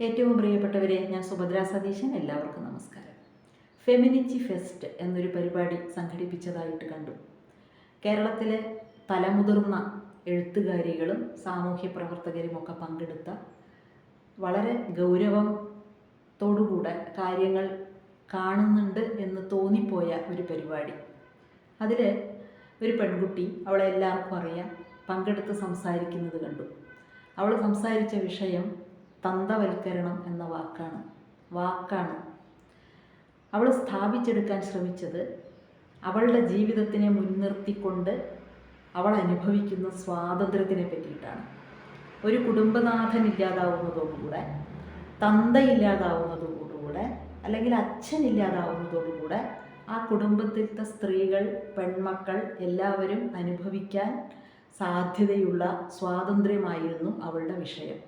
ഏറ്റവും പ്രിയപ്പെട്ടവരെ, ഞാൻ സുഭദ്ര സതീശൻ. എല്ലാവർക്കും നമസ്കാരം. ഫെമിനിറ്റി ഫെസ്റ്റ് എന്നൊരു പരിപാടി സംഘടിപ്പിച്ചതായിട്ട് കണ്ടു. കേരളത്തിലെ തലമുതിർന്ന എഴുത്തുകാരികളും സാമൂഹ്യ പ്രവർത്തകരുമൊക്കെ പങ്കെടുത്ത വളരെ ഗൗരവത്തോടുകൂടെ കാര്യങ്ങൾ കാണുന്നുണ്ട് എന്ന് തോന്നിപ്പോയ ഒരു പരിപാടി. അതിൽ ഒരു പെൺകുട്ടി, അവളെ എല്ലാവർക്കും അറിയാം, പങ്കെടുത്ത് സംസാരിക്കുന്നത് കണ്ടു. അവൾ സംസാരിച്ച വിഷയം തന്തവൽക്കരണം എന്ന വാക്കാണ്. അവൾ സ്ഥാപിച്ചെടുക്കാൻ ശ്രമിച്ചത് അവളുടെ ജീവിതത്തിനെ മുൻനിർത്തിക്കൊണ്ട് അവൾ അനുഭവിക്കുന്ന സ്വാതന്ത്ര്യത്തിനെ പറ്റിയിട്ടാണ്. ഒരു കുടുംബനാഥൻ ഇല്ലാതാവുന്നതോടുകൂടെ, തന്തയില്ലാതാവുന്നതോടുകൂടെ, അല്ലെങ്കിൽ അച്ഛൻ ഇല്ലാതാവുന്നതോടുകൂടെ ആ കുടുംബത്തിലത്തെ സ്ത്രീകൾ, പെൺമക്കൾ എല്ലാവരും അനുഭവിക്കാൻ സാധ്യതയുള്ള സ്വാതന്ത്ര്യമായിരുന്നു അവളുടെ വിഷയം.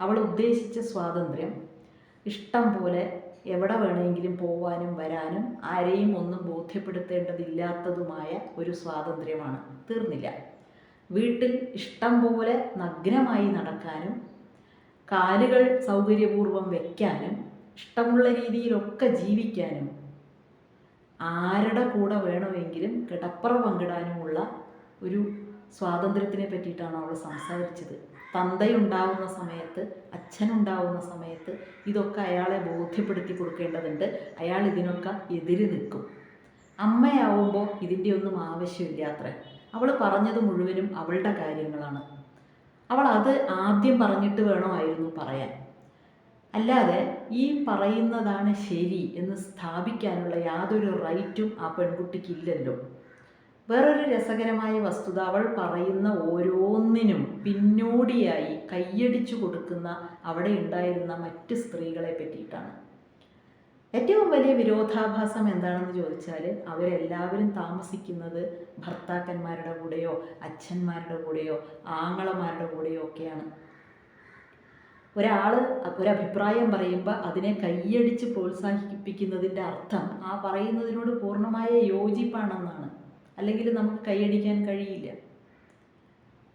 അവൾ ഉദ്ദേശിച്ച സ്വാതന്ത്ര്യം ഇഷ്ടം പോലെ എവിടെ വേണമെങ്കിലും പോവാനും വരാനും ആരെയും ഒന്നും ബോധ്യപ്പെടുത്തേണ്ടതില്ലാത്തതുമായ ഒരു സ്വാതന്ത്ര്യമാണ്. തീർന്നില്ല. വീട്ടിൽ ഇഷ്ടം പോലെ നഗ്നമായി നടക്കാനും കാലുകൾ സൗകര്യപൂർവ്വം വയ്ക്കാനും ഇഷ്ടമുള്ള രീതിയിലൊക്കെ ജീവിക്കാനും ആരുടെ കൂടെ വേണമെങ്കിലും കിടപ്പറ പങ്കിടാനുമുള്ള ഒരു സ്വാതന്ത്ര്യത്തിനെ പറ്റിയിട്ടാണ് അവൾ സംസാരിച്ചത്. തന്തയുണ്ടാവുന്ന സമയത്ത്, അച്ഛനുണ്ടാവുന്ന സമയത്ത് ഇതൊക്കെ അയാളെ ബോധ്യപ്പെടുത്തി കൊടുക്കേണ്ടതുണ്ട്. അയാൾ ഇതിനൊക്കെ എതിര് നിൽക്കും. അമ്മയാവുമ്പോൾ ഇതിൻ്റെ ഒന്നും ആവശ്യമില്ലാത്രേ. അവൾ പറഞ്ഞത് മുഴുവനും അവളുടെ കാര്യങ്ങളാണ്. അവൾ അത് ആദ്യം പറഞ്ഞിട്ട് വേണമായിരുന്നു പറയാൻ. അല്ലാതെ ഈ പറയുന്നതാണ് ശരി എന്ന് സ്ഥാപിക്കാനുള്ള യാതൊരു റൈറ്റും ആ പെൺകുട്ടിക്കില്ലല്ലോ. വേറൊരു രസകരമായ വസ്തുത, അവൾ പറയുന്ന ഓരോന്നിനും പിന്നോടിയായി കയ്യടിച്ചു കൊടുക്കുന്ന അവിടെ ഉണ്ടായിരുന്ന മറ്റ് സ്ത്രീകളെ പറ്റിയിട്ടാണ്. ഏറ്റവും വലിയ വിരോധാഭാസം എന്താണെന്ന് ചോദിച്ചാൽ, അവരെല്ലാവരും താമസിക്കുന്നത് ഭർത്താക്കന്മാരുടെ കൂടെയോ അച്ഛന്മാരുടെ കൂടെയോ ആങ്ങളമാരുടെ കൂടെയോ ഒക്കെയാണ്. ഒരാൾ ഒരഭിപ്രായം പറയുമ്പോൾ അതിനെ കയ്യടിച്ച് പ്രോത്സാഹിപ്പിക്കുന്നതിൻ്റെ അർത്ഥം ആ പറയുന്നതിനോട് പൂർണ്ണമായ യോജിപ്പാണെന്നാണ്. അല്ലെങ്കിൽ നമുക്ക് കൈയടിക്കാൻ കഴിയില്ല.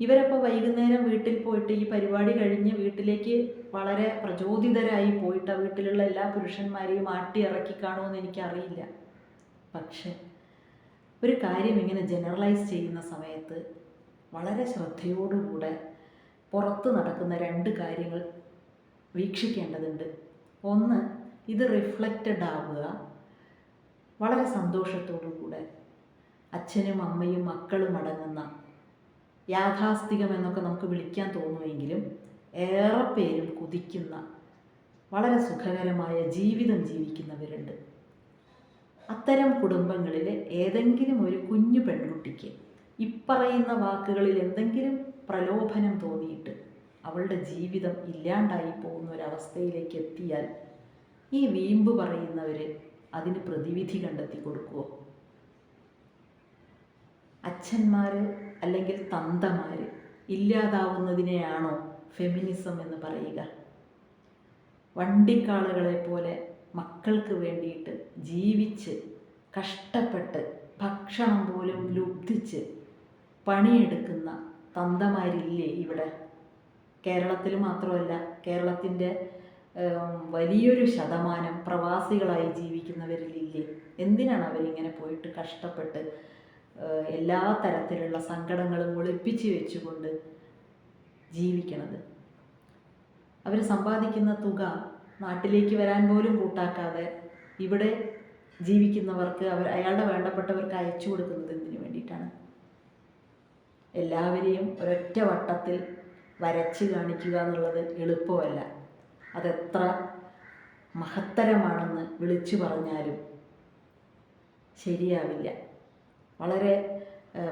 ഇവരപ്പോൾ വൈകുന്നേരം വീട്ടിൽ പോയിട്ട് ഈ പരിപാടി കഴിഞ്ഞ് വീട്ടിലേക്ക് വളരെ പ്രചോദിതരായി പോയിട്ട് ആ വീട്ടിലുള്ള എല്ലാ പുരുഷന്മാരെയും ആട്ടി ഇറക്കി കാണുമെന്ന് എനിക്കറിയില്ല. പക്ഷെ ഒരു കാര്യം ഇങ്ങനെ ജനറലൈസ് ചെയ്യുന്ന സമയത്ത് വളരെ ശ്രദ്ധയോടുകൂടെ പുറത്ത് നടക്കുന്ന രണ്ട് കാര്യങ്ങൾ വീക്ഷിക്കേണ്ടതുണ്ട്. ഒന്ന്, ഇത് റിഫ്ലക്റ്റഡ് ആവുക വളരെ സന്തോഷത്തോടുകൂടെ അച്ഛനും അമ്മയും മക്കളും അടങ്ങുന്ന, യാഥാസ്ഥികം എന്നൊക്കെ നമുക്ക് വിളിക്കാൻ തോന്നുമെങ്കിലും ഏറെ പേരും കുതിക്കുന്ന വളരെ സുഖകരമായ ജീവിതം ജീവിക്കുന്നവരുണ്ട്. അത്തരം കുടുംബങ്ങളിൽ ഏതെങ്കിലും ഒരു കുഞ്ഞു പെൺകുട്ടിക്ക് ഇപ്പറയുന്ന വാക്കുകളിൽ എന്തെങ്കിലും പ്രലോഭനം തോന്നിയിട്ട് അവളുടെ ജീവിതം ഇല്ലാണ്ടായി പോകുന്ന ഒരവസ്ഥയിലേക്ക് എത്തിയാൽ ഈ വീമ്പ് പറയുന്നവർ അതിന് പ്രതിവിധി കണ്ടെത്തി കൊടുക്കുമോ? അച്ഛന്മാർ അല്ലെങ്കിൽ തന്തമാർ ഇല്ലാതാവുന്നതിനെയാണോ ഫെമിനിസം എന്ന് പറയുക? വണ്ടിക്കാളുകളെ പോലെ മക്കൾക്ക് വേണ്ടിയിട്ട് ജീവിച്ച് കഷ്ടപ്പെട്ട് ഭക്ഷണം പോലും ലുബ്ധിച്ച് പണിയെടുക്കുന്ന തന്തമാരില്ലേ ഇവിടെ? കേരളത്തിൽ മാത്രമല്ല, കേരളത്തിൻ്റെ വലിയൊരു ശതമാനം പ്രവാസികളായി ജീവിക്കുന്നവരിലില്ലേ? എന്തിനാണ് അവരിങ്ങനെ പോയിട്ട് കഷ്ടപ്പെട്ട് എല്ലാ തരത്തിലുള്ള സങ്കടങ്ങളും ഒളിപ്പിച്ച് വെച്ചുകൊണ്ട് ജീവിക്കണത്? അവർ സമ്പാദിക്കുന്ന തുക നാട്ടിലേക്ക് വരാൻ പോലും കൂട്ടാക്കാതെ ഇവിടെ ജീവിക്കുന്നവർക്ക്, അയാളുടെ വേണ്ടപ്പെട്ടവർക്ക് അയച്ചു കൊടുക്കുന്നത് എന്തിനു വേണ്ടിയിട്ടാണ്? എല്ലാവരെയും ഒരൊറ്റ വട്ടത്തിൽ വരച്ച് കാണിക്കുക എന്നുള്ളത് എളുപ്പമല്ല. അതെത്ര മഹത്തരമാണെന്ന് വിളിച്ചു പറഞ്ഞാലും ശരിയാവില്ല. വളരെ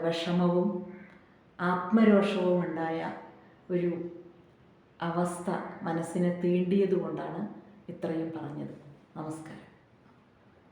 വിഷമവും ആത്മരോഷവും ഉണ്ടായ ഒരു അവസ്ഥ മനസ്സിനെ തീണ്ടിയതുകൊണ്ടാണ് ഇത്രയും പറഞ്ഞത്. നമസ്കാരം.